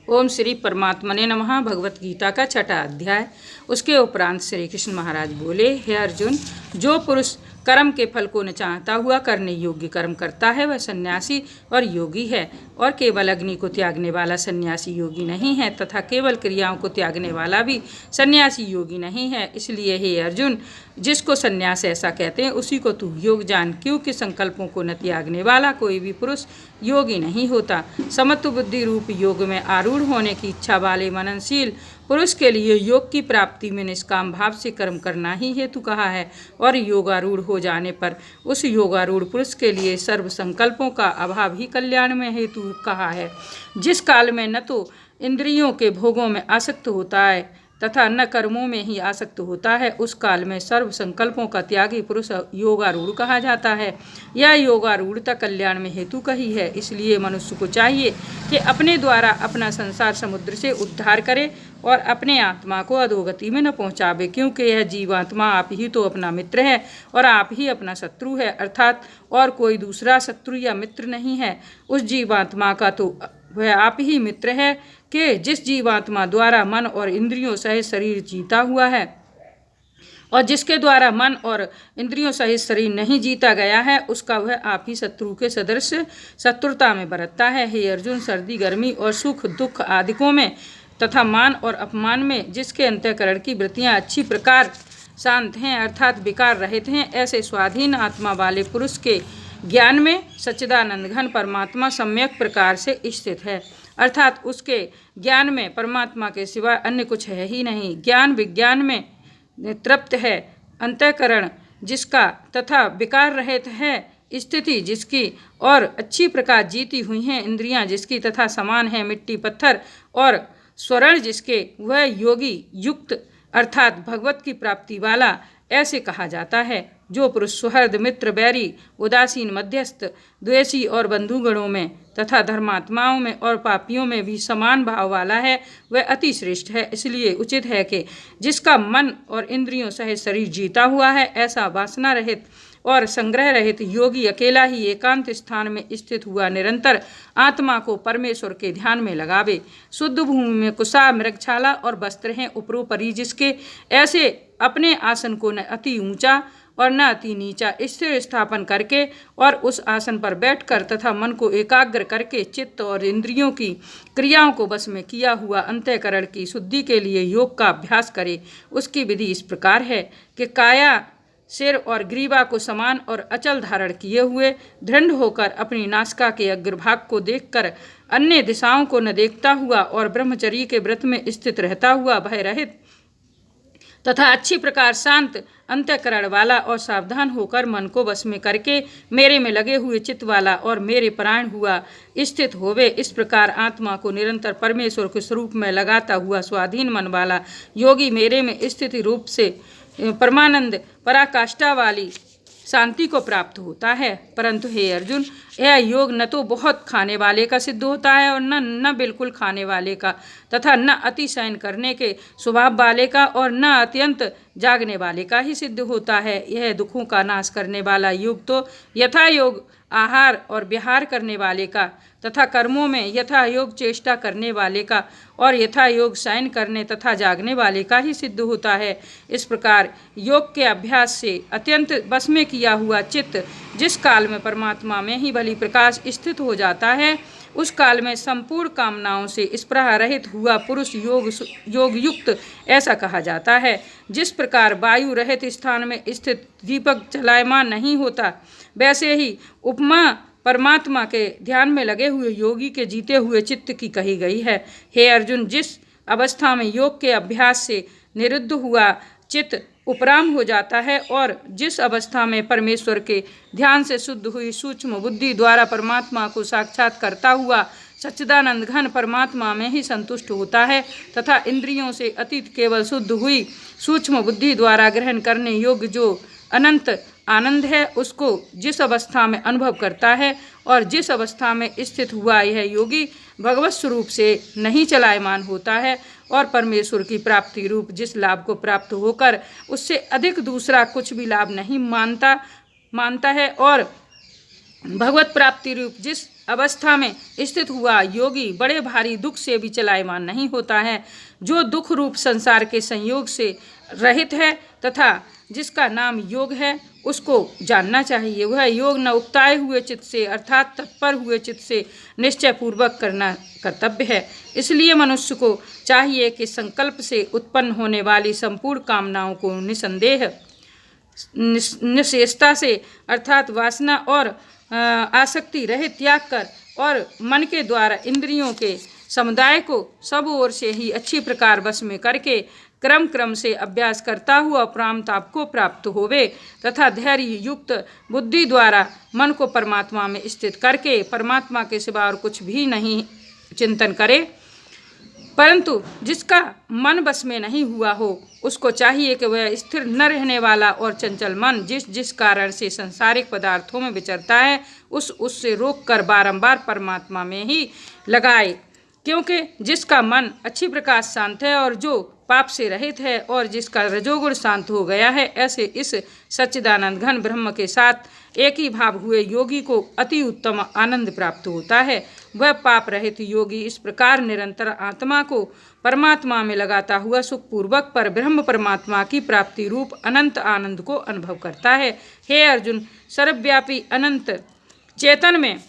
ओम श्री परमात्मने नमः। भगवत गीता का छठा अध्याय। उसके उपरांत श्री कृष्ण महाराज बोले, हे अर्जुन, जो पुरुष कर्म के फल को न चाहता हुआ करने योग्य कर्म करता है वह सन्यासी और योगी है, और केवल अग्नि को त्यागने वाला सन्यासी योगी नहीं है तथा केवल क्रियाओं को त्यागने वाला भी सन्यासी योगी नहीं है। इसलिए हे अर्जुन, जिसको सन्यास ऐसा कहते हैं उसी को तू योग जान, क्योंकि संकल्पों को न त्यागने वाला कोई भी पुरुष योगी नहीं होता। समत्व बुद्धि रूप योग में आरूढ़ होने की इच्छा वाले मननशील पुरुष के लिए योग की प्राप्ति में निष्काम भाव से कर्म करना ही हेतु कहा है, और योगारूढ़ हो जाने पर उस योगारूढ़ पुरुष के लिए सर्व संकल्पों का अभाव ही कल्याण में हेतु कहा है। जिस काल में न तो इंद्रियों के भोगों में आसक्त होता है तथा न कर्मों में ही आसक्त होता है, उस काल में सर्व संकल्पों का त्यागी पुरुष योगारूढ़ कहा जाता है। यह योगारूढ़ता कल्याण में हेतु कही है। इसलिए मनुष्य को चाहिए कि अपने द्वारा अपना संसार समुद्र से उद्धार करे और अपने आत्मा को अधोगति में न पहुँचावे, क्योंकि यह जीवात्मा आप ही तो अपना मित्र है और आप ही अपना शत्रु है, अर्थात और कोई दूसरा शत्रु या मित्र नहीं है। उस जीवात्मा का तो वह आप ही मित्र है कि जिस जीवात्मा द्वारा मन और इंद्रियों सहित शरीर जीता हुआ है, और जिसके द्वारा मन और इंद्रियों सहित शरीर नहीं जीता गया है, उसका वह आप ही शत्रु के सदृश शत्रुता में बरतता है। हे अर्जुन, सर्दी गर्मी और सुख दुख आदिकों में तथा मान और अपमान में जिसके अंतःकरण की वृत्तियाँ अच्छी प्रकार शांत हैं, अर्थात विकार रहित हैं, ऐसे स्वाधीन आत्मा वाले पुरुष के ज्ञान में सच्चिदानंद घन परमात्मा सम्यक प्रकार से स्थित है, अर्थात उसके ज्ञान में परमात्मा के सिवा अन्य कुछ है ही नहीं। ज्ञान विज्ञान में तृप्त है, अंतःकरण जिसका तथा विकार रहित है, स्थिति जिसकी और अच्छी प्रकार जीती हुई हैं, इंद्रियां जिसकी तथा समान है मिट्टी पत्थर और स्वर्ण जिसके, वह योगी युक्त अर्थात भगवत की प्राप्ति वाला ऐसे कहा जाता है। जो पुरुष सुहृद मित्र बैरी उदासीन मध्यस्थ द्वेषी और बंधुगणों में तथा धर्मात्माओं में और पापियों में भी समान भाव वाला है, वह अति श्रेष्ठ है। इसलिए उचित है कि जिसका मन और इंद्रियों सहित शरीर जीता हुआ है, ऐसा वासना रहित और संग्रह रहित योगी अकेला ही एकांत स्थान में स्थित हुआ निरंतर आत्मा को परमेश्वर के ध्यान में लगावे। शुद्ध भूमि में कुशा मृगछाला और वस्त्र हैं उपरोपरि जिसके, ऐसे अपने आसन को न अति ऊंचा और न अति नीचा स्थिर स्थापन करके और उस आसन पर बैठकर तथा मन को एकाग्र करके चित्त और इंद्रियों की क्रियाओं को बस में किया हुआ अंतःकरण की शुद्धि के लिए योग का अभ्यास करे। उसकी विधि इस प्रकार है कि काया सिर और ग्रीवा को समान और अचल धारण किए हुए दृढ़ होकर अपनी नासिका के अग्रभाग को देखकर अन्य दिशाओं को न देखता हुआ और ब्रह्मचर्य के व्रत में स्थित रहता हुआ भय रहित तथा अच्छी प्रकार शांत अंतःकरण वाला और सावधान होकर मन को वश में करके मेरे में लगे हुए चित्त वाला और मेरे परायण हुआ स्थित होवे। इस प्रकार आत्मा को निरंतर परमेश्वर के स्वरूप में लगाता हुआ स्वाधीन मन वाला योगी मेरे में स्थिति रूप से परमानंद पराकाष्ठा वाली शांति को प्राप्त होता है। परंतु हे अर्जुन, यह योग न तो बहुत खाने वाले का सिद्ध होता है और न बिल्कुल खाने वाले का तथा न अति शयन करने के स्वभाव वाले का और न अत्यंत जागने वाले का ही सिद्ध होता है। यह दुखों का नाश करने वाला योग तो यथा योग आहार और विहार करने वाले का तथा कर्मों में यथा योग चेष्टा करने वाले का और यथा योग शयन करने तथा जागने वाले का ही सिद्ध होता है। इस प्रकार योग के अभ्यास से अत्यंत बस में किया हुआ चित्त जिस काल में परमात्मा में ही भली प्रकाश स्थित हो जाता है, उस काल में संपूर्ण कामनाओं से स्पृहा रहित हुआ पुरुष योग युक्त ऐसा कहा जाता है। जिस प्रकार वायु रहित स्थान में स्थित दीपक चलायमान नहीं होता, वैसे ही उपमा परमात्मा के ध्यान में लगे हुए योगी के जीते हुए चित्त की कही गई है। हे अर्जुन, जिस अवस्था में योग के अभ्यास से निरुद्ध हुआ चित्त उपराम हो जाता है और जिस अवस्था में परमेश्वर के ध्यान से शुद्ध हुई सूक्ष्म बुद्धि द्वारा परमात्मा को साक्षात करता हुआ सच्चिदानंद घन परमात्मा में ही संतुष्ट होता है तथा इंद्रियों से अतीत केवल शुद्ध हुई सूक्ष्म बुद्धि द्वारा ग्रहण करने योग्य जो अनंत आनंद है, उसको जिस अवस्था में अनुभव करता है और जिस अवस्था में स्थित हुआ यह योगी भगवत स्वरूप से नहीं चलायमान होता है और परमेश्वर की प्राप्ति रूप जिस लाभ को प्राप्त होकर उससे अधिक दूसरा कुछ भी लाभ नहीं मानता है और भगवत प्राप्ति रूप जिस अवस्था में स्थित हुआ योगी बड़े भारी दुख से भी चलायमान नहीं होता है। जो दुख रूप संसार के संयोग से रहित है तथा जिसका नाम योग है, उसको जानना चाहिए। वह योग न उकताए हुए चित्त से अर्थात तत्पर हुए चित्त से निश्चय पूर्वक करना कर्तव्य है। इसलिए मनुष्य को चाहिए कि संकल्प से उत्पन्न होने वाली संपूर्ण कामनाओं को निसंदेह निशेषता से अर्थात वासना और आसक्ति रहित त्याग कर और मन के द्वारा इंद्रियों के समुदाय को सब ओर से ही अच्छी प्रकार वश में करके क्रम से अभ्यास करता हुआ प्रामताप को प्राप्त होवे तथा धैर्य युक्त बुद्धि द्वारा मन को परमात्मा में स्थित करके परमात्मा के सिवा और कुछ भी नहीं चिंतन करे। परंतु जिसका मन बस में नहीं हुआ हो, उसको चाहिए कि वह स्थिर न रहने वाला और चंचल मन जिस कारण से सांसारिक पदार्थों में विचरता है, उससे रोककर बारंबार परमात्मा में ही लगाए। क्योंकि जिसका मन अच्छी प्रकार शांत है और जो पाप से रहित है और जिसका रजोगुण शांत हो गया है, ऐसे इस सच्चिदानंद घन ब्रह्म के साथ एक ही भाव हुए योगी को अति उत्तम आनंद प्राप्त होता है। वह पाप रहित योगी इस प्रकार निरंतर आत्मा को परमात्मा में लगाता हुआ सुखपूर्वक पर ब्रह्म परमात्मा की प्राप्ति रूप अनंत आनंद को अनुभव करता है। हे अर्जुन, सर्वव्यापी अनंत चेतन में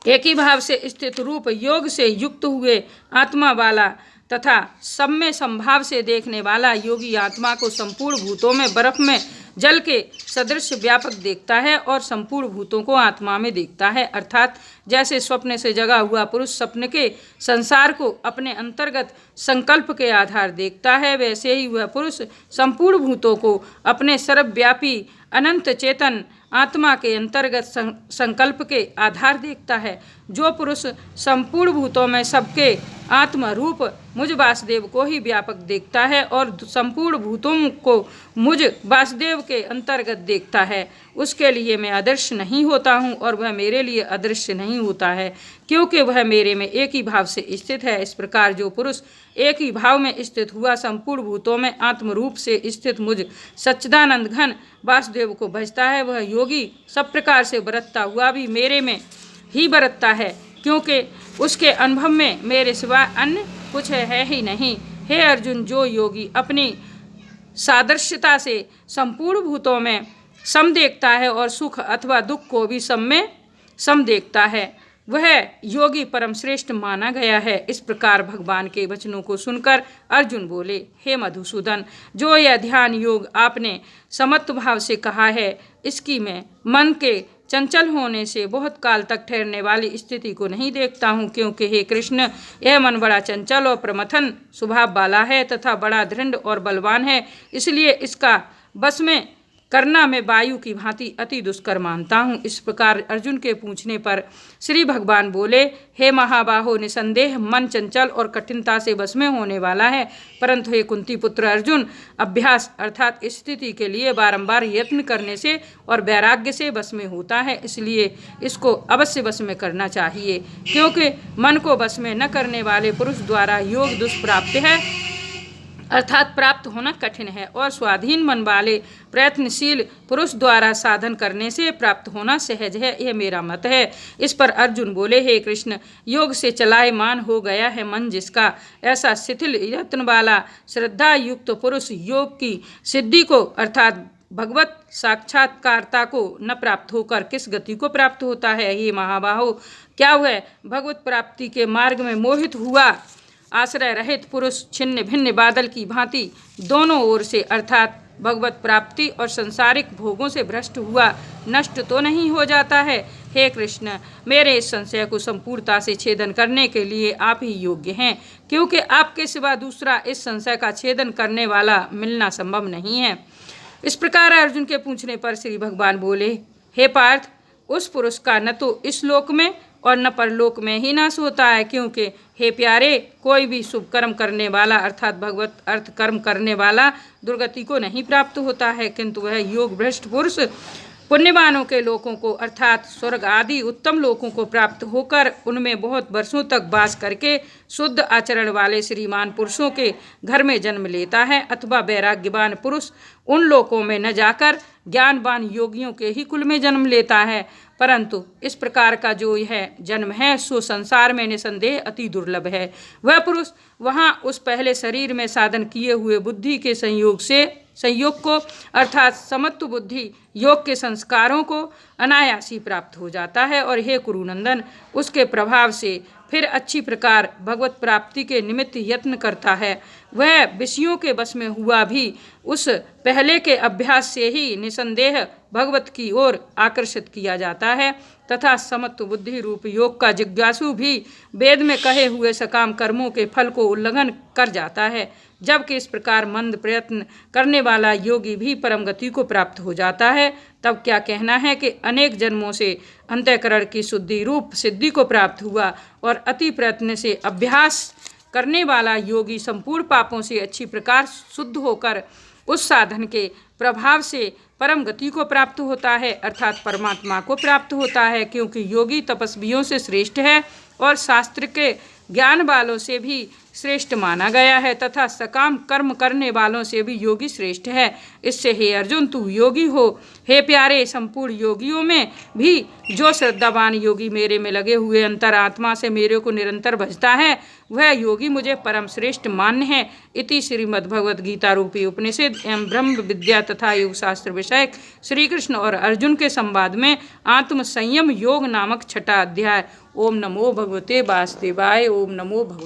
एक ही भाव से स्थित रूप योग से युक्त हुए आत्मा वाला तथा सब में संभाव से देखने वाला योगी आत्मा को संपूर्ण भूतों में बर्फ में जल के सदृश व्यापक देखता है और संपूर्ण भूतों को आत्मा में देखता है। अर्थात जैसे स्वप्न से जगा हुआ पुरुष सपने के संसार को अपने अंतर्गत संकल्प के आधार देखता है, वैसे ही वह पुरुष संपूर्ण भूतों को अपने सर्वव्यापी अनंत चेतन आत्मा के अंतर्गत संकल्प के आधार देखता है। जो पुरुष संपूर्ण भूतों में सबके आत्म रूप मुझ वासुदेव को ही व्यापक देखता है और संपूर्ण भूतों को मुझ वासुदेव के अंतर्गत देखता है, उसके लिए मैं अदृश्य नहीं होता हूँ और वह मेरे लिए अदृश्य नहीं होता है, क्योंकि वह मेरे में एक ही भाव से स्थित है। इस प्रकार जो पुरुष एक ही भाव में स्थित हुआ संपूर्ण भूतों में आत्म रूप से स्थित मुझ सच्चिदानंद घन वासुदेव को भजता है, वह योगी सब प्रकार से बरतता हुआ भी मेरे में ही बरतता है, क्योंकि उसके अनुभव में मेरे सिवा अन्य कुछ है ही नहीं। हे अर्जुन, जो योगी अपनी सादृश्यता से संपूर्ण भूतों में सम देखता है और सुख अथवा दुख को भी सम में सम देखता है, वह योगी परम श्रेष्ठ माना गया है। इस प्रकार भगवान के वचनों को सुनकर अर्जुन बोले, हे मधुसूदन, जो यह ध्यान योग आपने समत्व भाव से कहा है, इसकी मैं मन के चंचल होने से बहुत काल तक ठहरने वाली स्थिति को नहीं देखता हूँ, क्योंकि हे कृष्ण, यह मन बड़ा चंचल और प्रमथन स्वभाव वाला है तथा बड़ा दृढ़ और बलवान है, इसलिए इसका बस में करना मैं वायु की भांति अति दुष्कर मानता हूँ। इस प्रकार अर्जुन के पूछने पर श्री भगवान बोले, हे महाबाहो, निसंदेह मन चंचल और कठिनता से बस में होने वाला है, परंतु हे कुंती पुत्र अर्जुन, अभ्यास अर्थात स्थिति के लिए बारंबार यत्न करने से और वैराग्य से बस में होता है, इसलिए इसको अवश्य बस में करना चाहिए, क्योंकि मन को बस में न करने वाले पुरुष द्वारा योग दुष्प्राप्य है अर्थात प्राप्त होना कठिन है, और स्वाधीन मन वाले प्रयत्नशील पुरुष द्वारा साधन करने से प्राप्त होना सहज है, यह मेरा मत है। इस पर अर्जुन बोले, हे कृष्ण, योग से चलायमान हो गया है मन जिसका, ऐसा शिथिल यत्न वाला श्रद्धा युक्त पुरुष योग की सिद्धि को अर्थात भगवत साक्षात्कारता को न प्राप्त होकर किस गति को प्राप्त होता है। हे महाबाहो, क्या वह भगवत प्राप्ति के मार्ग में मोहित हुआ आश्रय रहित पुरुष छिन्न भिन्न बादल की भांति दोनों ओर से अर्थात भगवत प्राप्ति और सांसारिक भोगों से भ्रष्ट हुआ नष्ट तो नहीं हो जाता है। हे कृष्ण, मेरे इस संशय को संपूर्णता से छेदन करने के लिए आप ही योग्य हैं, क्योंकि आपके सिवा दूसरा इस संशय का छेदन करने वाला मिलना संभव नहीं है। इस प्रकार अर्जुन के पूछने पर श्री भगवान बोले, हे पार्थ, उस पुरुष का न तो इस लोक में और न परलोक में ही नाश होता है, क्योंकि हे प्यारे, कोई भी शुभ कर्म करने वाला अर्थात भगवत अर्थ कर्म करने वाला दुर्गति को नहीं प्राप्त होता है, किंतु वह योग भ्रष्ट पुरुष पुण्यवानों के लोकों को अर्थात स्वर्ग आदि उत्तम लोकों को प्राप्त होकर उनमें बहुत वर्षों तक वास करके शुद्ध आचरण वाले श्रीमान पुरुषों के घर में जन्म लेता है, अथवा वैराग्यवान पुरुष उन लोकों में न जाकर ज्ञानवान योगियों के ही कुल में जन्म लेता है। परंतु इस प्रकार का जो यह जन्म है सो संसार में निसंदेह अति दुर्लभ है। वह पुरुष वहाँ उस पहले शरीर में साधन किए हुए बुद्धि के संयोग को अर्थात समत्व बुद्धि योग के संस्कारों को अनायासी प्राप्त हो जाता है और हे कुरुनंदन उसके प्रभाव से फिर अच्छी प्रकार भगवत प्राप्ति के निमित्त यत्न करता है। वह विषयों के वश में हुआ भी उस पहले के अभ्यास से ही निसंदेह भगवत की ओर आकर्षित किया जाता है तथा समत्व बुद्धि रूप योग का जिज्ञासु भी वेद में कहे हुए सकाम कर्मों के फल को उल्लंघन कर जाता है। जबकि इस प्रकार मंद प्रयत्न करने वाला योगी भी परम गति को प्राप्त हो जाता है। तब क्या कहना है कि अनेक जन्मों से अंतःकरण की शुद्धि रूप सिद्धि को प्राप्त हुआ और अति प्रयत्न से अभ्यास करने वाला योगी संपूर्ण पापों से अच्छी प्रकार शुद्ध होकर उस साधन के प्रभाव से परम गति को प्राप्त होता है अर्थात परमात्मा को प्राप्त होता है। क्योंकि योगी तपस्वियों से श्रेष्ठ है और शास्त्र के ज्ञान वालों से भी श्रेष्ठ माना गया है तथा सकाम कर्म करने वालों से भी योगी श्रेष्ठ है। इससे हे अर्जुन तू योगी हो। हे प्यारे संपूर्ण योगियों में भी जो श्रद्धावान योगी मेरे में लगे हुए अंतरात्मा से मेरे को निरंतर भजता है वह योगी मुझे परम श्रेष्ठ मान्य है। इति श्रीमद् भगवद गीता रूपी उपनिषद एवं ब्रह्म विद्या तथा योग शास्त्र विषयक श्री कृष्ण और अर्जुन के संवाद में आत्म संयम योग नामक छठा अध्याय। ओम नमो भगवते वासुदेवाय। ओम नमो भगवते